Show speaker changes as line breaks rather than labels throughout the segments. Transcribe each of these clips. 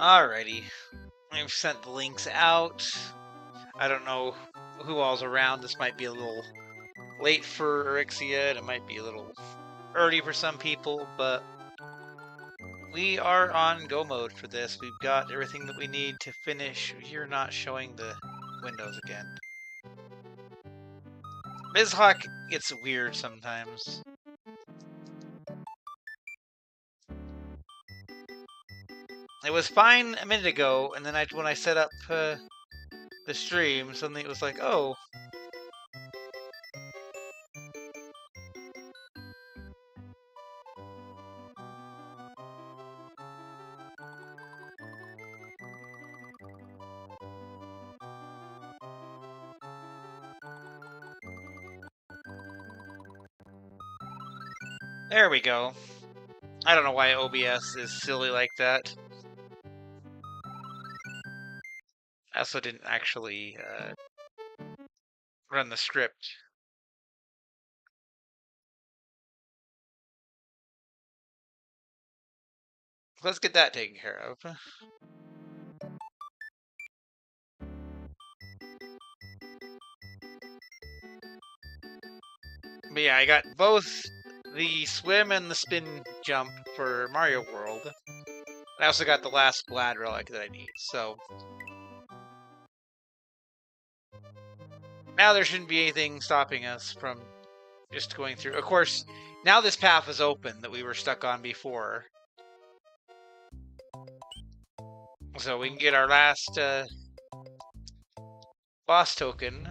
Alrighty. I've sent the links out. I don't know who all's around. This might be a little late for Erixia, and it might be a little early for some people, but we are on go mode for this. We've got everything that we need to finish. You're not showing the windows again. Mizhawk gets weird sometimes. It was fine a minute ago, and then when I set up the stream, suddenly it was like, oh. There we go. I don't know why OBS is silly like that. I also didn't actually run the script. Let's get that taken care of. But yeah, I got both the swim and the spin jump for Mario World. I also got the last Glad Relic that I need, so now there shouldn't be anything stopping us from just going through. Of course, now this path is open that we were stuck on before. So we can get our last boss token.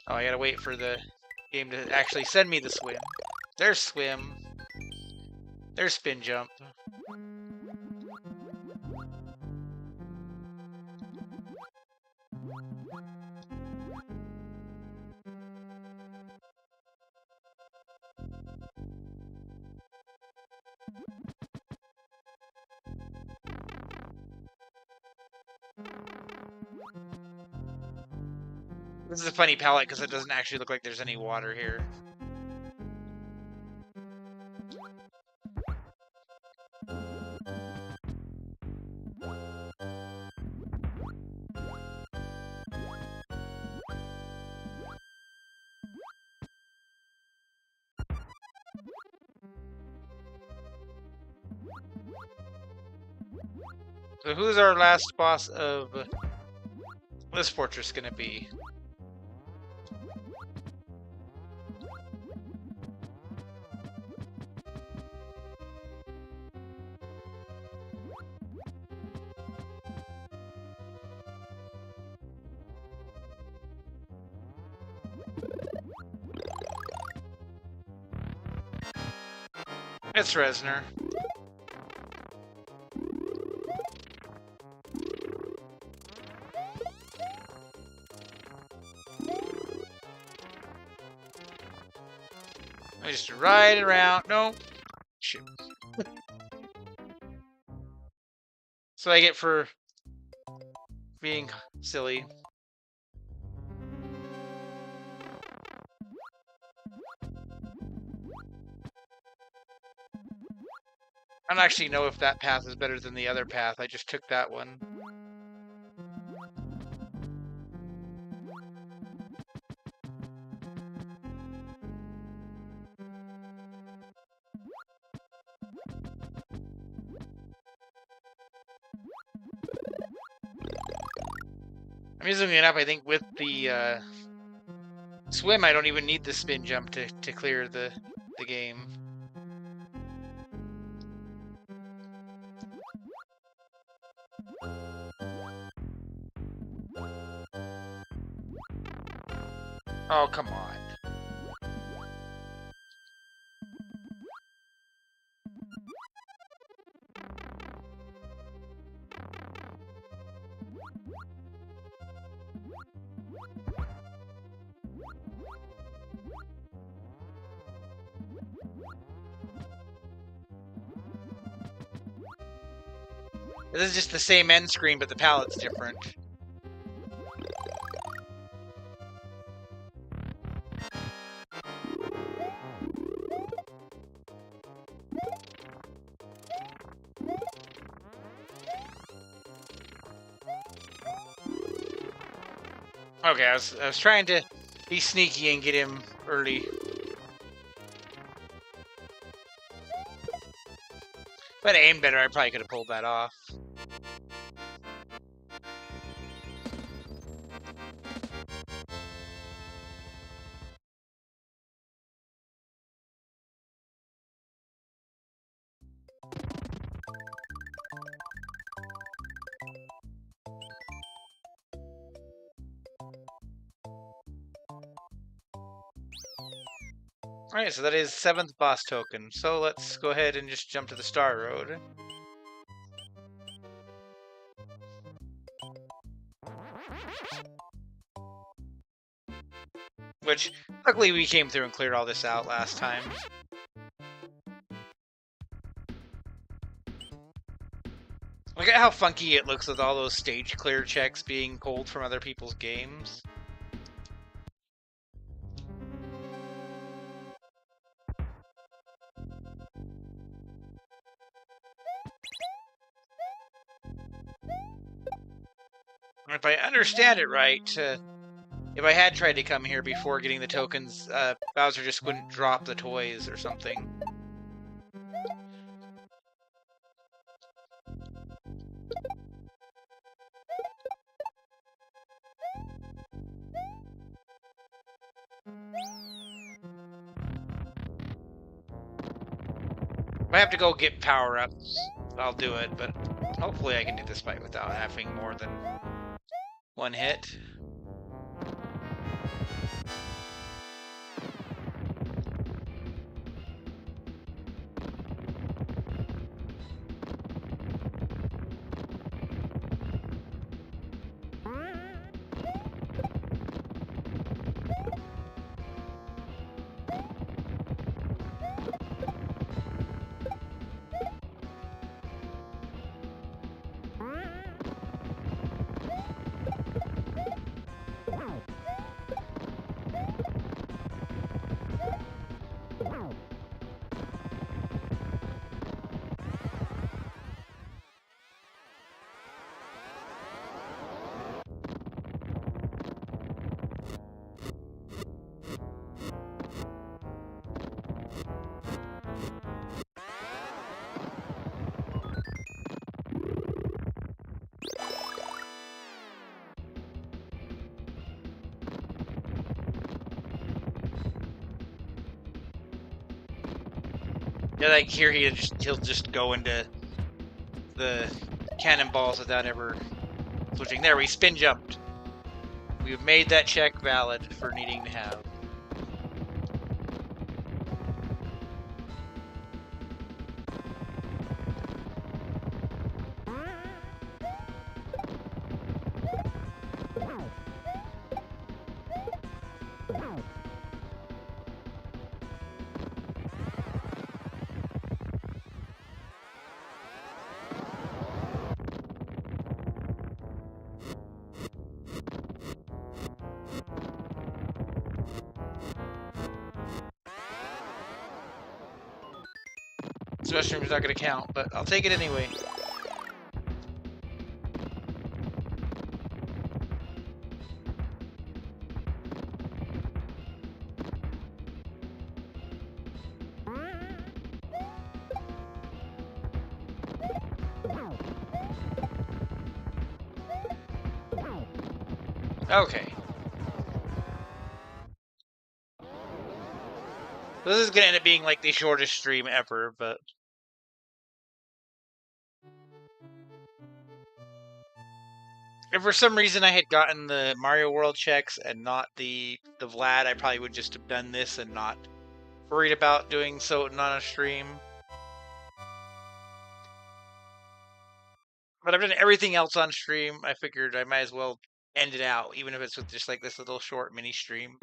Oh, I gotta wait for the game to actually send me the swim. There's swim. There's spin jump. This is a funny palette because it doesn't actually look like there's any water here. So who's our last boss of this fortress gonna be? It's Resner. I just ride around. No. Shit. So I get for being silly. I don't actually know if that path is better than the other path. I just took that one. I'm using it up, I think, with the swim. I don't even need the spin jump to clear the game. Oh, come on. This is just the same end screen, but the palette's different. Okay, I was trying to be sneaky and get him early. If I'd aimed better, I probably could have pulled that off. Alright, so that is 7th boss token. So let's go ahead and just jump to the Star Road. Which, luckily we came through and cleared all this out last time. Look at how funky it looks with all those stage clear checks being pulled from other people's games. If I understand it right, if I had tried to come here before getting the tokens, Bowser just wouldn't drop the toys or something. If I have to go get power-ups, I'll do it, but hopefully I can do this fight without having more than one hit. Yeah, like here he'll just go into the cannonballs without ever switching. There, we spin jumped. We've made that check valid for needing to have. This mushroom's not gonna count, but I'll take it anyway. Okay. This is gonna end up being like the shortest stream ever, but if for some reason I had gotten the Mario World checks and not the Vlad, I probably would just have done this and not worried about doing so on a stream. But I've done everything else on stream. I figured I might as well end it out, even if it's with just like this little short mini stream.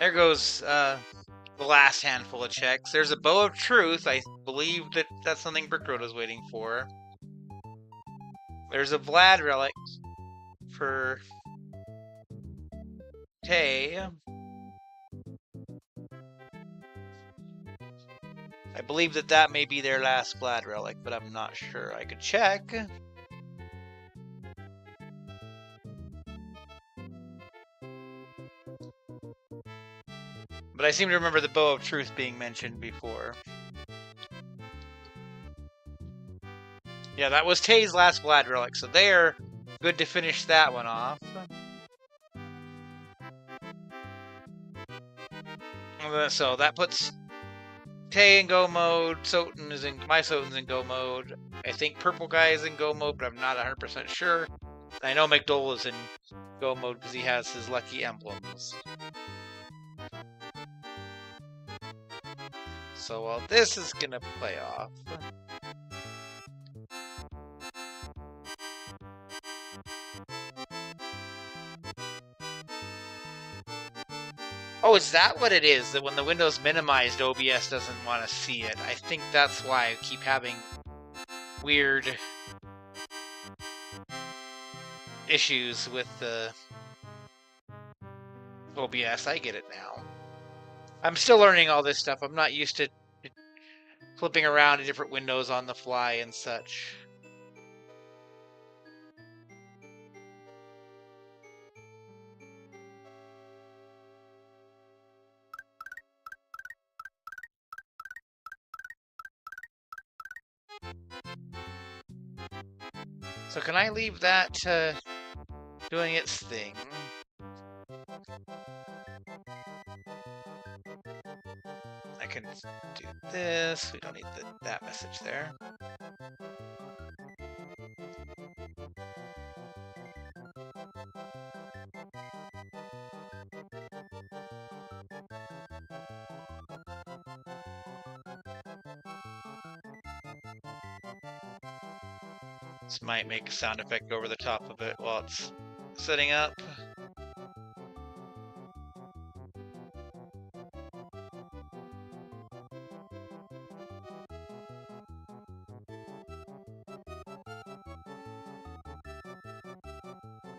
There goes the last handful of checks. There's a Bow of Truth. I believe that's something Brickroad was waiting for. There's a Vlad relic for Tay. I believe that may be their last Vlad relic, but I'm not sure. I could check. But I seem to remember the Bow of Truth being mentioned before. Yeah, that was Tay's last Vlad relic, so they're good to finish that one off. So that puts Tay in go mode. My Soten's in go mode. I think Purple Guy is in go mode, but I'm not 100% sure. I know McDole is in go mode because he has his lucky emblems. So while this is gonna play off. Oh, is that what it is? That when the window's minimized, OBS doesn't want to see it. I think that's why I keep having weird issues with the OBS. I get it now. I'm still learning all this stuff. I'm not used to flipping around to different windows on the fly and such. So can I leave that doing its thing? I can do this. We don't need that message there. This might make a sound effect over the top of it while it's setting up.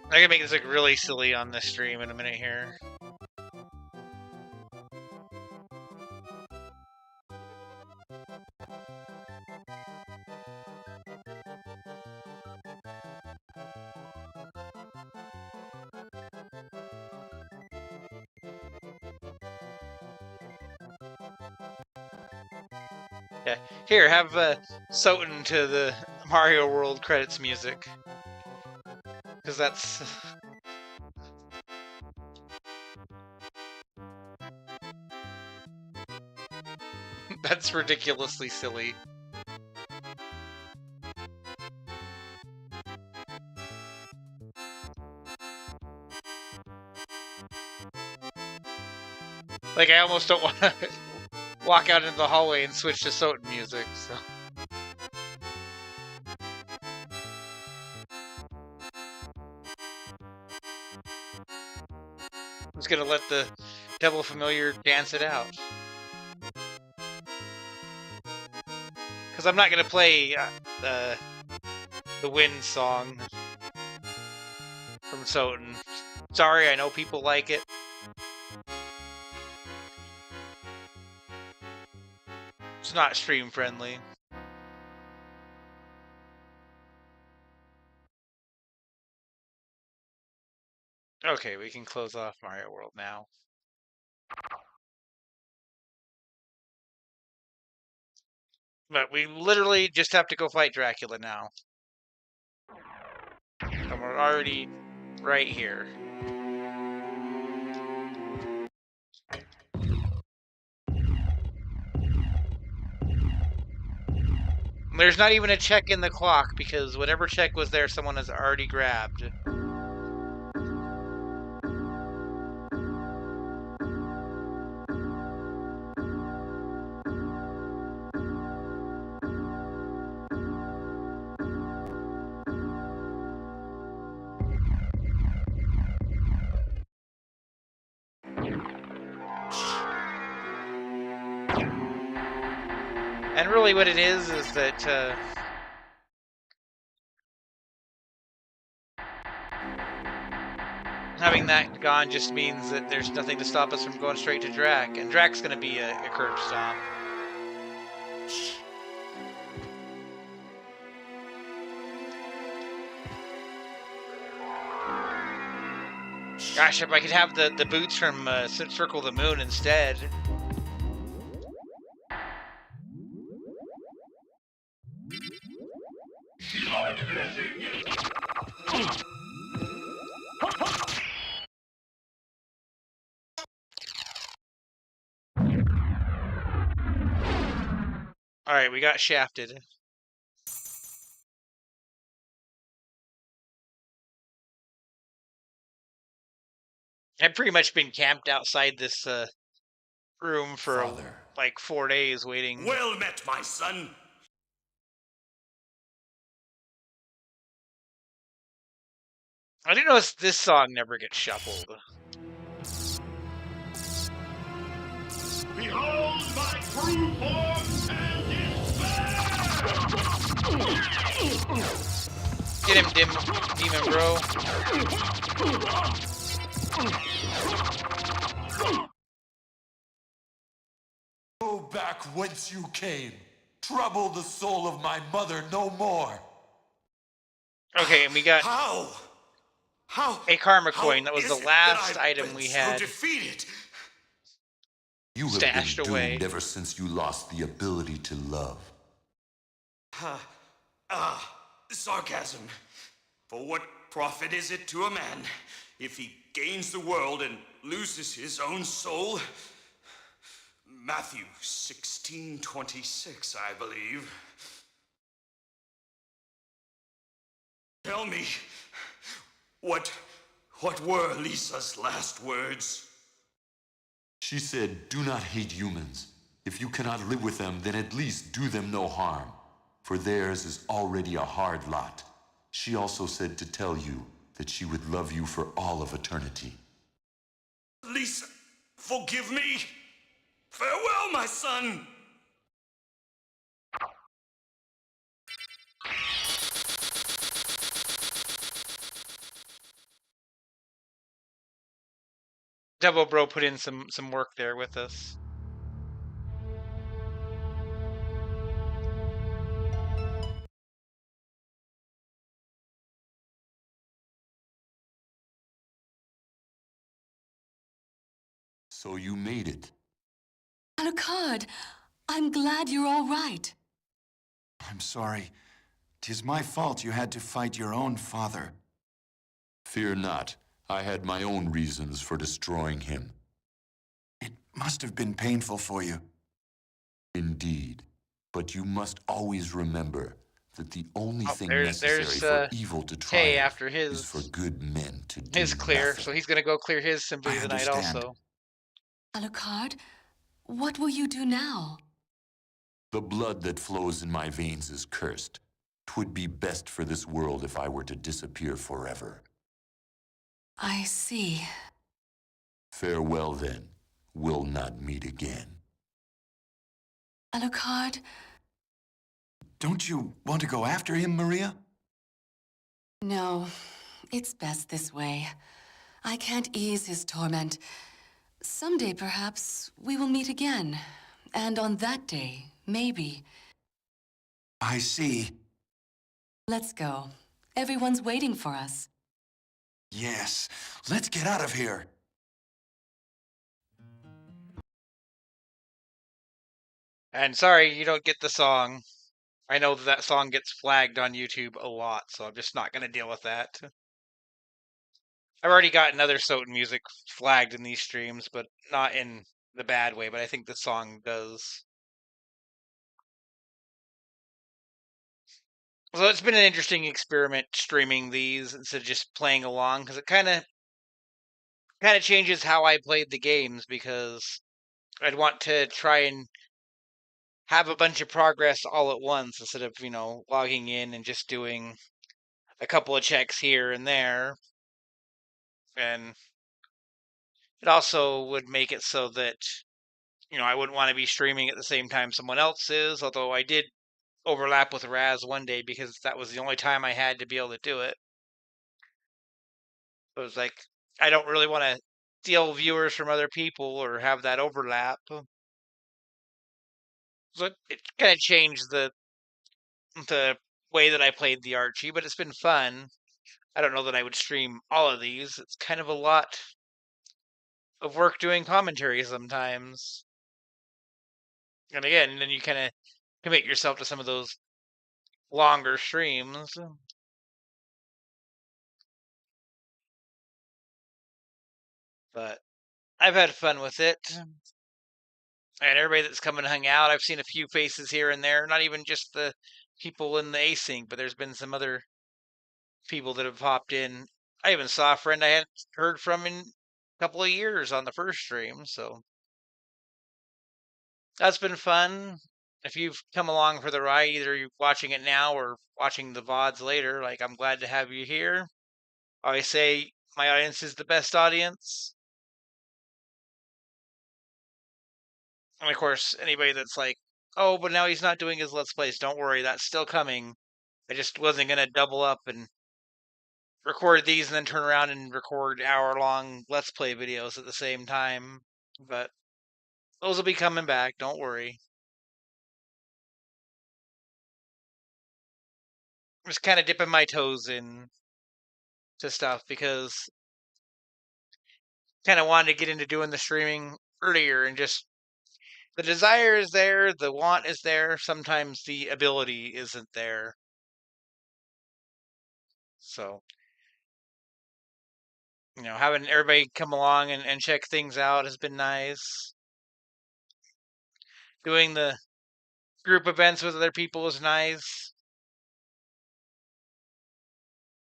I can make this look really silly on this stream in a minute here. Yeah, here, have Soten to the Mario World credits music. Because that's... that's ridiculously silly. Like, I almost don't want to walk out into the hallway and switch to Soten music, so... I'm just gonna let the Devil Familiar dance it out. Because I'm not gonna play the Wind song from Soten. Sorry, I know people like it. It's not stream friendly. Okay, we can close off Mario World now. But we literally just have to go fight Dracula now. And we're already right here. There's not even a check in the clock because whatever check was there, someone has already grabbed. And really what it is that having that gone just means that there's nothing to stop us from going straight to Drac, and Drac's going to be a curb stop. Gosh, if I could have the boots from Circle the Moon instead. Alright, we got shafted. I've pretty much been camped outside this room for like 4 days waiting.
Well met, my son.
I didn't notice this song never gets shuffled.
Behold my true form and
Get him, Demon Bro.
Go back whence you came. Trouble the soul of my mother no more.
Okay, and we got
How?
a karma coin. That was the last item we had.
So defeated.
You have
Stashed
been
away.
doomed ever since you lost the ability to love.
Sarcasm. For what profit is it to a man if he gains the world and loses his own soul? Matthew 16:26, I believe. Tell me, what were Lisa's last words?
She said, "Do not hate humans. If you cannot live with them, then at least do them no harm, for theirs is already a hard lot." She also said to tell you that she would love you for all of eternity.
Lisa, forgive me. Farewell, my son.
Devil Bro put in some work there with us.
So you made it.
Alucard, I'm glad you're all right.
I'm sorry. 'Tis my fault you had to fight your own father.
Fear not. I had my own reasons for destroying him.
It must have been painful for you.
Indeed. But you must always remember that the only thing
there's,
necessary for evil to
Tay
triumph
after his
is for good men to do
his clear,
nothing.
so he's gonna go clear his Symphony
I
tonight
understand.
also.
Alucard, what will you do now?
The blood that flows in my veins is cursed. 'Twould be best for this world if I were to disappear forever.
I see.
Farewell, then. We'll not meet again.
Alucard,
Don't you want to go after him, Maria?
no, it's best this way. I can't ease his torment. Someday, perhaps, we will meet again. And on that day, maybe.
I see.
Let's go. Everyone's waiting for us.
Yes. Let's get out of here.
And sorry you don't get the song. I know that song gets flagged on YouTube a lot, so I'm just not gonna deal with that. I've already gotten other Soten music flagged in these streams, but not in the bad way, but I think the song does. So it's been an interesting experiment streaming these instead of just playing along, because it kind of changes how I played the games, because I'd want to try and have a bunch of progress all at once instead of, logging in and just doing a couple of checks here and there. And it also would make it so that, I wouldn't want to be streaming at the same time someone else is, although I did overlap with Raz one day because that was the only time I had to be able to do it. It was like, I don't really want to steal viewers from other people or have that overlap. So it kind of changed the way that I played the Archie, but it's been fun. I don't know that I would stream all of these. It's kind of a lot of work doing commentary sometimes. And again, then you kind of commit yourself to some of those longer streams. But I've had fun with it. And everybody that's come and hung out, I've seen a few faces here and there, not even just the people in the Async, but there's been some other people that have popped in. I even saw a friend I hadn't heard from in a couple of years on the first stream, so that's been fun. If you've come along for the ride, either you're watching it now or watching the VODs later, like, I'm glad to have you here. I always say my audience is the best audience. And of course, anybody that's like, oh, but now he's not doing his Let's Plays, don't worry, that's still coming. I just wasn't going to double up and record these and then turn around and record hour-long Let's Play videos at the same time. But those will be coming back, don't worry. I'm just kind of dipping my toes in to stuff because kind of wanted to get into doing the streaming earlier, and just the desire is there, the want is there, sometimes the ability isn't there. So, having everybody come along and check things out has been nice. Doing the group events with other people is nice.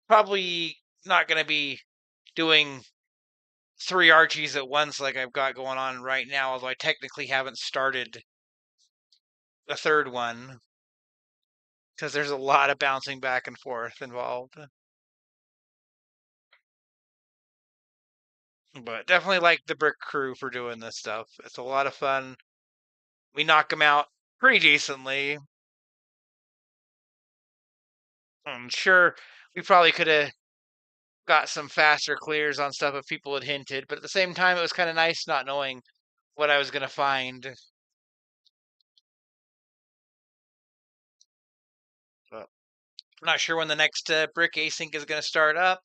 Probably not going to be doing 3 Archies at once like I've got going on right now, although I technically haven't started the third one because there's a lot of bouncing back and forth involved. But definitely like the Brick crew for doing this stuff. It's a lot of fun. We knock them out pretty decently. I'm sure we probably could have got some faster clears on stuff if people had hinted, but at the same time, it was kind of nice not knowing what I was going to find. But I'm not sure when the next Brick Async is going to start up.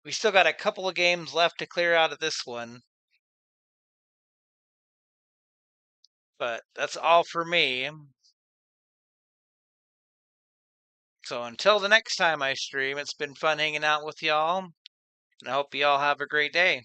We still got a couple of games left to clear out of this one. But that's all for me. So until the next time I stream, it's been fun hanging out with y'all, and I hope y'all have a great day.